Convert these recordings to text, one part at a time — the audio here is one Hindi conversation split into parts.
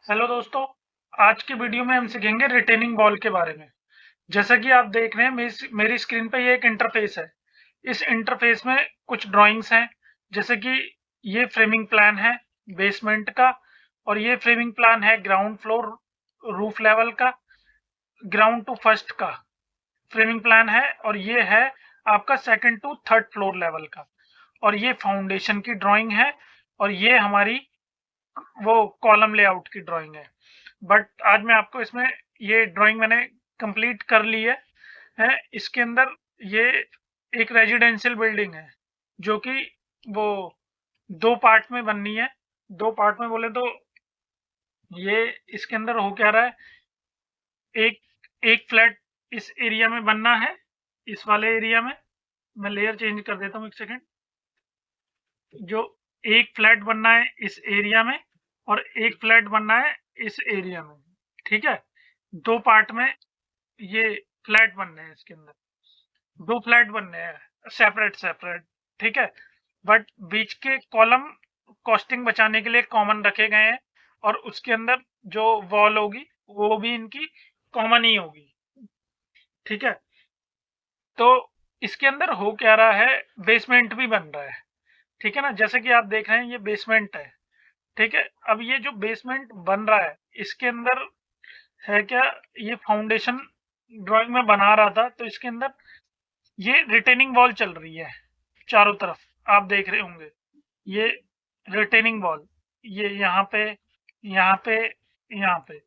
हेलो दोस्तों। आज के वीडियो में हम सीखेंगे रिटेनिंग बॉल के बारे में। जैसा कि आप देख रहे हैं मेरी स्क्रीन पे ये एक इंटरफेस है। इस इंटरफेस में कुछ ड्राइंग्स हैं। जैसे कि ये फ्रेमिंग प्लान है बेसमेंट का, और ये फ्रेमिंग प्लान है ग्राउंड फ्लोर रूफ लेवल का, ग्राउंड टू फर्स्ट का फ्रेमिंग प्लान है, और ये है आपका second to third floor level का। और ये फाउंडेशन की ड्राइंग है, और ये हमारी वो कॉलम लेआउट की ड्राइंग है। बट आज मैं आपको इसमें ये ड्राइंग मैंने कंप्लीट कर ली है। इसके अंदर ये एक रेजिडेंशियल बिल्डिंग है जो कि वो दो पार्ट में बननी है। दो पार्ट में बोले तो ये इसके अंदर हो क्या रहा है, एक एक फ्लैट इस एरिया में बनना है। इस वाले एरिया में मैं लेयर चेंज कर देता हूँ, एक सेकेंड। जो एक फ्लैट बनना है इस एरिया में, और एक फ्लैट बनना है इस एरिया में। ठीक है, दो पार्ट में ये फ्लैट बनने हैं। इसके अंदर दो फ्लैट बनने हैं सेपरेट सेपरेट। ठीक है, बट बीच के कॉलम कॉस्टिंग बचाने के लिए कॉमन रखे गए हैं, और उसके अंदर जो वॉल होगी वो भी इनकी कॉमन ही होगी। ठीक है, तो इसके अंदर हो क्या रहा है, बेसमेंट भी बन रहा है। ठीक है ना, जैसे कि आप देख रहे हैं ये बेसमेंट है। ठीक है, अब ये जो बेसमेंट बन रहा है इसके अंदर है क्या, ये फाउंडेशन ड्राइंग में बना रहा था तो इसके अंदर ये रिटेनिंग वॉल चल रही है चारों तरफ। आप देख रहे होंगे ये रिटेनिंग वॉल, ये यहाँ पे यहाँ पे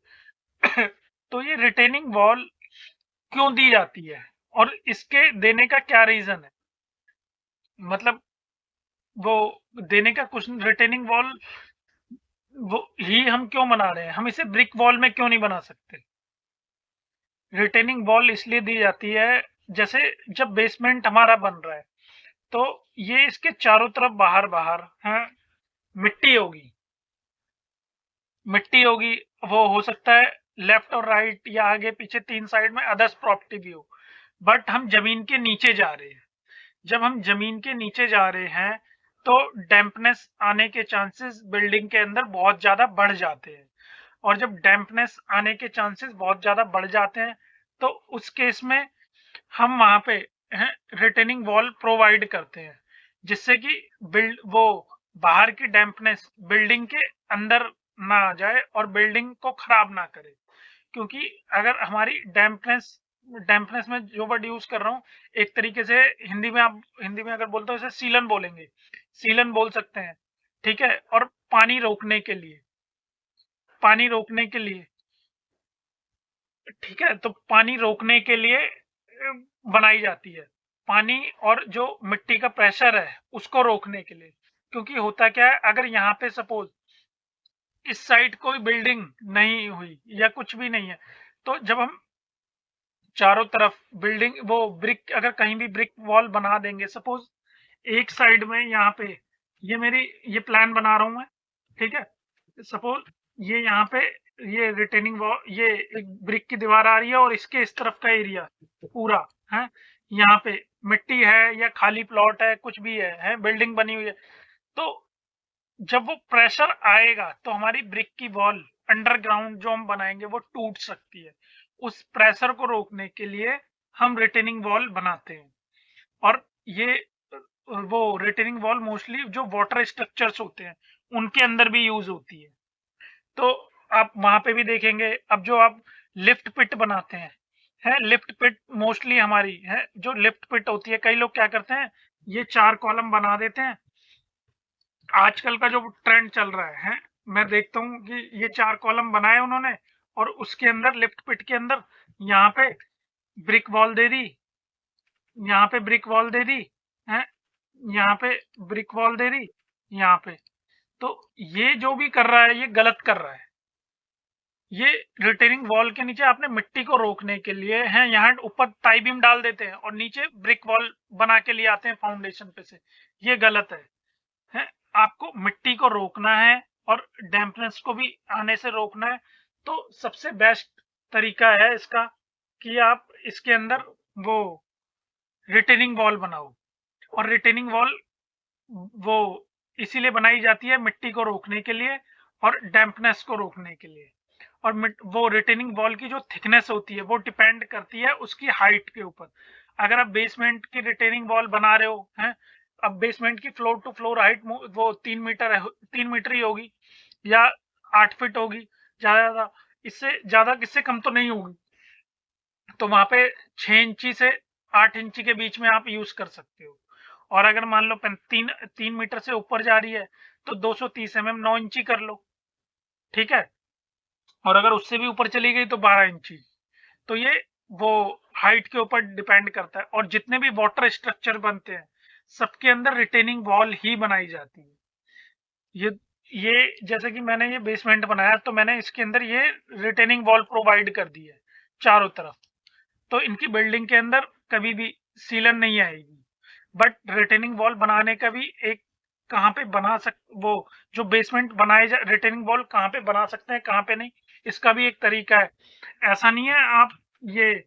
तो ये रिटेनिंग वॉल क्यों दी जाती है और इसके देने का क्या रीजन है, मतलब वो देने का कुछ, रिटेनिंग वॉल वो ही हम क्यों बना रहे हैं, हम इसे ब्रिक वॉल में क्यों नहीं बना सकते। रिटेनिंग वॉल इसलिए दी जाती है, जैसे जब बेसमेंट हमारा बन रहा है तो ये इसके चारों तरफ बाहर बाहर है मिट्टी होगी। मिट्टी होगी, वो हो सकता है लेफ्ट और राइट या आगे पीछे तीन साइड में अदर्स प्रॉपर्टी भी हो। बट हम जमीन के नीचे जा रहे हैं, जब हम जमीन के नीचे जा रहे हैं तो डैम्पनेस आने के चांसेस बिल्डिंग के अंदर बहुत ज्यादा बढ़ जाते हैं। और जब डैम्पनेस आने के चांसेस बहुत ज्यादा बढ़ जाते हैं तो उस केस में हम वहां पे रिटेनिंग वॉल प्रोवाइड करते हैं, जिससे कि बिल्ड वो बाहर की डैम्पनेस बिल्डिंग के अंदर ना आ जाए और बिल्डिंग को खराब ना करे। क्योंकि अगर हमारी डैम्पनेस, डैम्पनेस में जो वर्ड यूज कर रहा हूँ, एक तरीके से हिंदी में, आप हिंदी में अगर बोलते हो इसे सीलन बोलेंगे, सीलन बोल सकते हैं। ठीक है, और पानी रोकने के लिए, पानी रोकने के लिए, ठीक है, तो पानी रोकने के लिए बनाई जाती है। पानी और जो मिट्टी का प्रेशर है उसको रोकने के लिए। क्योंकि होता क्या है, अगर यहाँ पे सपोज इस साइड कोई बिल्डिंग नहीं हुई या कुछ भी नहीं है, तो जब हम चारों तरफ बिल्डिंग वो ब्रिक, अगर कहीं भी ब्रिक वॉल बना देंगे, सपोज एक साइड में यहाँ पे, ये मेरी ये प्लान बना रहा हूं मैं। ठीक है, सपोज ये यहाँ पे ये रिटेनिंग वॉल, ये एक ब्रिक की दीवार आ रही है और इसके इस तरफ का एरिया पूरा है, यहाँ पे मिट्टी है या खाली प्लॉट है, कुछ भी है बिल्डिंग बनी हुई है। तो जब वो प्रेशर आएगा तो हमारी ब्रिक की वॉल अंडरग्राउंड जो हम बनाएंगे वो टूट सकती है। उस प्रेशर को रोकने के लिए हम रिटेनिंग वॉल बनाते हैं। और ये वो रिटेनिंग वॉल मोस्टली जो वाटर स्ट्रक्चर्स होते हैं उनके अंदर भी यूज होती है। तो आप वहां पे भी देखेंगे, अब जो आप लिफ्ट पिट बनाते हैं, है लिफ्ट पिट मोस्टली हमारी है, जो लिफ्ट पिट होती है, कई लोग क्या करते हैं, ये चार कॉलम बना देते हैं। आजकल का जो ट्रेंड चल रहा है, मैं देखता हूँ कि ये चार कॉलम बनाए उन्होंने, और उसके अंदर लिफ्ट पिट के अंदर यहाँ पे ब्रिक वॉल दे दी, यहाँ पे ब्रिक वॉल दे दी है, यहाँ पे ब्रिक वॉल दे दी, यहाँ पे। तो ये जो भी कर रहा है ये गलत कर रहा है। ये रिटेनिंग वॉल के नीचे आपने मिट्टी को रोकने के लिए है, यहाँ ऊपर टाई बीम डाल देते हैं और नीचे ब्रिक वॉल बना के लिए आते हैं फाउंडेशन पे से। ये गलत है, आपको मिट्टी को रोकना है और डैम्पनेस को भी आने से रोकना है। तो सबसे बेस्ट तरीका है इसका कि आप इसके अंदर वो रिटेनिंग वॉल बनाओ। और रिटेनिंग वॉल वो इसीलिए बनाई जाती है मिट्टी को रोकने के लिए, और डैम्पनेस को रोकने के लिए। और वो रिटेनिंग वॉल की जो थिकनेस होती है वो डिपेंड करती है उसकी हाइट के ऊपर। अगर आप बेसमेंट की रिटेनिंग वॉल बना रहे हो हैं, अब बेसमेंट की फ्लोर टू फ्लोर हाइट वो 3 मीटर है, 3 मीटर ही होगी या 8 फीट होगी, ज्यादा इससे ज्यादा किससे कम तो नहीं होगी। तो वहां पे 6 इंची से 8 इंची के बीच में आप यूज कर सकते हो। और अगर मान लो 3 मीटर से ऊपर जा रही है तो 230 mm 9 इंची कर लो, ठीक है। और अगर उससे भी ऊपर चली गई तो 12 इंची। तो ये वो हाइट के ऊपर डिपेंड करता है। और जितने भी वाटर स्ट्रक्चर बनते हैं सबके अंदर रिटेनिंग वॉल ही बनाई जाती है। ये ये जैसे कि मैंने ये बेसमेंट बनाया तो मैंने इसके अंदर ये रिटेनिंग वॉल प्रोवाइड कर दी है चारों तरफ। तो इनकी बिल्डिंग के अंदर कभी भी सीलन नहीं आएगी। बट रिटेनिंग वॉल बनाने का भी एक कहाँ पे बना सक वो जो बेसमेंट बनाए जा रिटेनिंग वॉल कहाँ पे बना सकते हैं कहाँ पे नहीं, इसका भी एक तरीका है। ऐसा नहीं है आप ये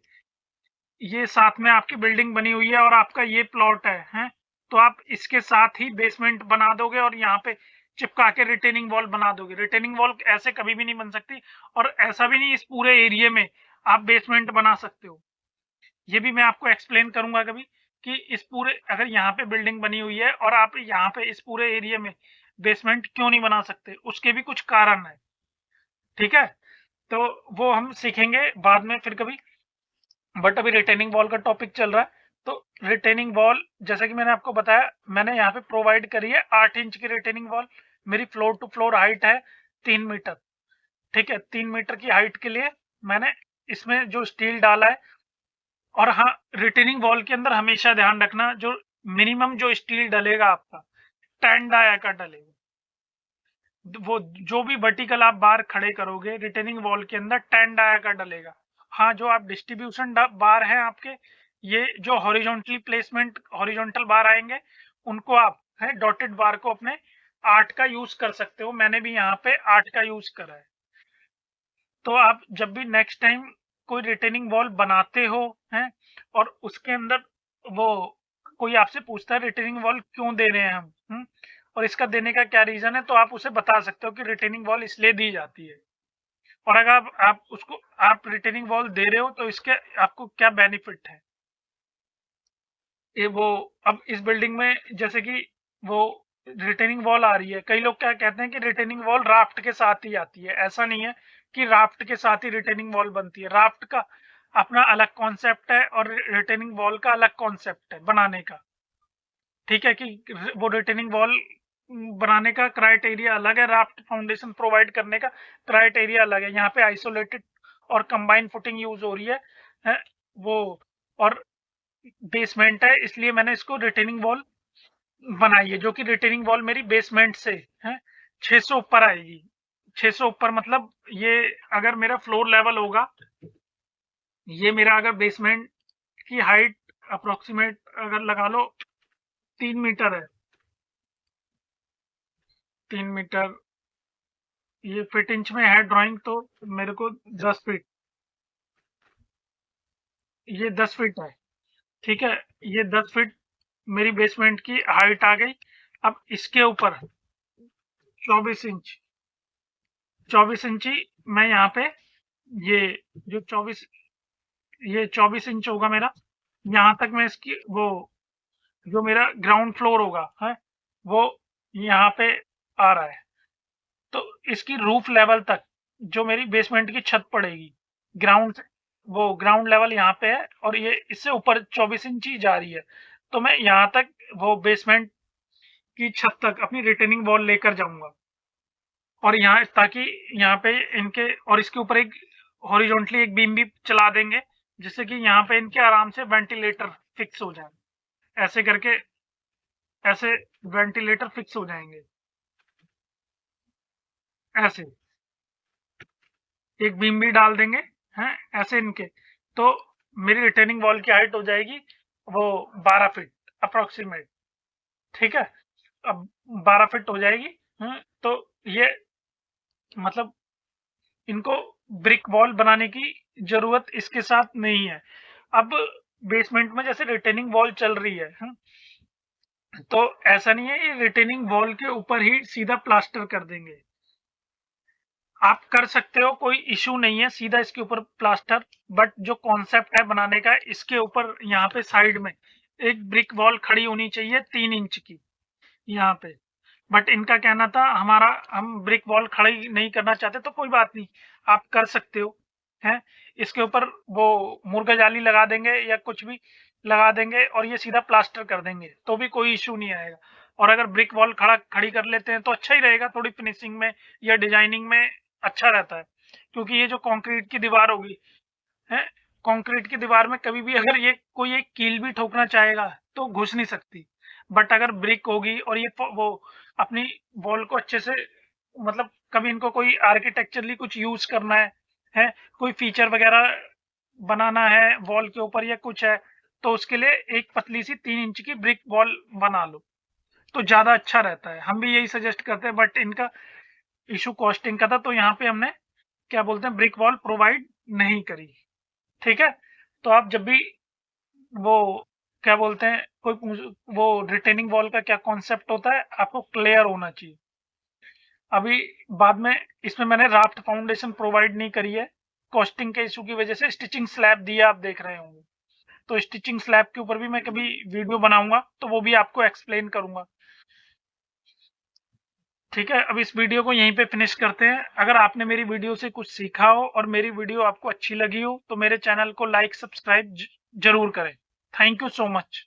ये साथ में आपकी बिल्डिंग बनी हुई है और आपका ये प्लॉट है तो आप इसके साथ ही बेसमेंट बना दोगे और यहाँ पे चिपका के रिटेनिंग वॉल बना दोगे। रिटेनिंग वॉल ऐसे कभी भी नहीं बन सकती। और ऐसा भी नहीं इस पूरे एरिया में आप बेसमेंट बना सकते हो। ये भी मैं आपको एक्सप्लेन करूंगा कभी कि इस पूरे अगर यहाँ पे बिल्डिंग बनी हुई है और आप यहाँ पे इस पूरे एरिया में बेसमेंट क्यों नहीं बना सकते, उसके भी कुछ कारण है, ठीक है। तो वो हम सीखेंगे बाद में फिर कभी। बट अभी रिटेनिंग वॉल का टॉपिक चल रहा है। तो रिटेनिंग वॉल जैसा कि मैंने आपको बताया, मैंने यहाँ पे प्रोवाइड करी है 8 इंच की रिटेनिंग वॉल। मेरी फ्लोर टू फ्लोर हाइट है 3 मीटर, ठीक है। 3 मीटर की हाइट के लिए मैंने इसमें जो स्टील डाला है। और हाँ, रिटेनिंग वॉल के अंदर हमेशा ध्यान रखना जो मिनिमम जो स्टील डलेगा आपका 10 डाया का डलेगा। वो जो भी वर्टिकल आप बार खड़े करोगे रिटेनिंग वॉल के अंदर 10 डाया का डलेगा। हाँ, जो आप डिस्ट्रीब्यूशन बार हैं आपके, ये जो हॉरिजॉन्टली प्लेसमेंट हॉरिजॉन्टल बार आएंगे उनको आप है डॉटेड बार को अपने 8 का यूज कर सकते हो। मैंने भी यहाँ पे 8 का यूज करा है। तो आप जब भी नेक्स्ट टाइम कोई रिटेनिंग वॉल बनाते हो हैं और उसके अंदर वो कोई आपसे पूछता है रिटेनिंग वॉल क्यों दे रहे हैं हम, और इसका देने का क्या रीजन है, तो आप उसे बता सकते हो कि रिटेनिंग वॉल इसलिए दी जाती है। और अगर आप उसको आप रिटेनिंग वॉल दे रहे हो तो इसके आपको क्या बेनिफिट है। ये वो अब इस बिल्डिंग में जैसे कि वो रिटेनिंग वॉल आ रही है, कई लोग क्या कहते हैं कि रिटेनिंग वॉल राफ्ट के साथ ही आती है। ऐसा नहीं है कि राफ्ट के साथ ही रिटेनिंग वॉल बनती है। राफ्ट का अपना अलग कॉन्सेप्ट है और रिटेनिंग वॉल का अलग कॉन्सेप्ट है बनाने का, ठीक है। कि वो रिटेनिंग वॉल बनाने का क्राइटेरिया अलग है, राफ्ट फाउंडेशन प्रोवाइड करने का क्राइटेरिया अलग है। यहाँ पे आइसोलेटेड और कंबाइंड फुटिंग यूज हो रही है वो। और बेसमेंट है इसलिए मैंने इसको रिटेनिंग वॉल बनाई है, जो कि रिटेनिंग वॉल मेरी बेसमेंट से है 600 ऊपर आएगी। 600 ऊपर मतलब ये अगर मेरा फ्लोर लेवल होगा, ये मेरा अगर बेसमेंट की हाइट अप्रोक्सीमेट अगर लगा लो 3 मीटर है, 3 मीटर, ये फीट इंच में है ड्राइंग तो मेरे को 10 फीट, ये 10 फीट है, ठीक है। ये 10 फीट मेरी बेसमेंट की हाइट आ गई। अब इसके ऊपर 24 इंच, 24 इंची मैं यहाँ पे ये जो 24 इंच होगा मेरा, यहाँ तक मैं इसकी वो जो मेरा ग्राउंड फ्लोर होगा है वो यहाँ पे आ रहा है। तो इसकी रूफ लेवल तक जो मेरी बेसमेंट की छत पड़ेगी ग्राउंड वो ग्राउंड लेवल यहाँ पे है और ये इससे ऊपर 24 इंची जा रही है। तो मैं यहाँ तक वो बेसमेंट की छत तक अपनी रिटेनिंग वॉल लेकर जाऊंगा। और यहाँ ताकि यहाँ पे इनके और इसके ऊपर एक हॉरिजॉन्टली एक बीम भी चला देंगे जिससे कि यहाँ पे इनके आराम से वेंटिलेटर फिक्स हो जाए। ऐसे करके ऐसे वेंटिलेटर फिक्स हो जाएंगे, ऐसे एक बीम भी डाल देंगे हैं ऐसे इनके। तो मेरी रिटेनिंग वॉल की हाइट हो जाएगी वो 12 फीट अप्रोक्सीमेट, ठीक है। अब 12 फीट हो जाएगी। तो ये मतलब इनको ब्रिक वॉल बनाने की जरूरत इसके साथ नहीं है। अब बेसमेंट में जैसे रिटेनिंग वॉल चल रही है, तो ऐसा नहीं है ये रिटेनिंग वॉल के ऊपर ही सीधा प्लास्टर कर देंगे। आप कर सकते हो, कोई इशू नहीं है, सीधा इसके ऊपर प्लास्टर। बट जो कॉन्सेप्ट है बनाने का, इसके ऊपर यहाँ पे साइड में एक ब्रिक वॉल खड़ी होनी चाहिए 3 इंच की यहाँ पे। बट इनका कहना था हमारा, हम ब्रिक वॉल खड़ी नहीं करना चाहते, तो कोई बात नहीं, आप कर सकते हो। हैं, इसके ऊपर वो मुर्गा जाली लगा देंगे या कुछ भी लगा देंगे और ये सीधा प्लास्टर कर देंगे, तो भी कोई इशू नहीं आएगा। और अगर ब्रिक वॉल खड़ी कर लेते हैं तो अच्छा ही रहेगा, थोड़ी फिनिशिंग में या डिजाइनिंग में अच्छा रहता है। क्योंकि ये जो कंक्रीट की दीवार होगी है, कंक्रीट की दीवार में कभी भी अगर ये कोई एक कील भी ठोकना चाहेगा तो घुस नहीं सकती। बट अगर ब्रिक होगी और ये वो अपनी वॉल को अच्छे से, मतलब कभी इनको कोई आर्किटेक्चरली कुछ यूज करना है कोई फीचर वगैरह बनाना है वॉल के ऊपर या कुछ है, तो उसके लिए एक पतली सी 3 इंच की ब्रिक वॉल बना लो, तो ज्यादा अच्छा रहता है। हम भी यही सजेस्ट करते हैं, बट इनका इशू कॉस्टिंग का था, तो यहाँ पे हमने क्या बोलते हैं ब्रिक वॉल प्रोवाइड नहीं करी। ठीक है, तो आप जब भी वो क्या बोलते हैं वो रिटेनिंग वॉल का क्या कॉन्सेप्ट होता है आपको क्लियर होना चाहिए। अभी बाद में इसमें मैंने राफ्ट फाउंडेशन प्रोवाइड नहीं करी है, कॉस्टिंग के इशू की वजह से। स्टिचिंग स्लैब दिया आप देख रहे होंगे, तो स्टिचिंग स्लैब के ऊपर भी मैं कभी वीडियो बनाऊंगा तो वो भी आपको एक्सप्लेन करूंगा। ठीक है, अब इस वीडियो को यहीं पे फिनिश करते हैं। अगर आपने मेरी वीडियो से कुछ सीखा हो और मेरी वीडियो आपको अच्छी लगी हो तो मेरे चैनल को लाइक सब्सक्राइब जरूर करें। Thank you so much.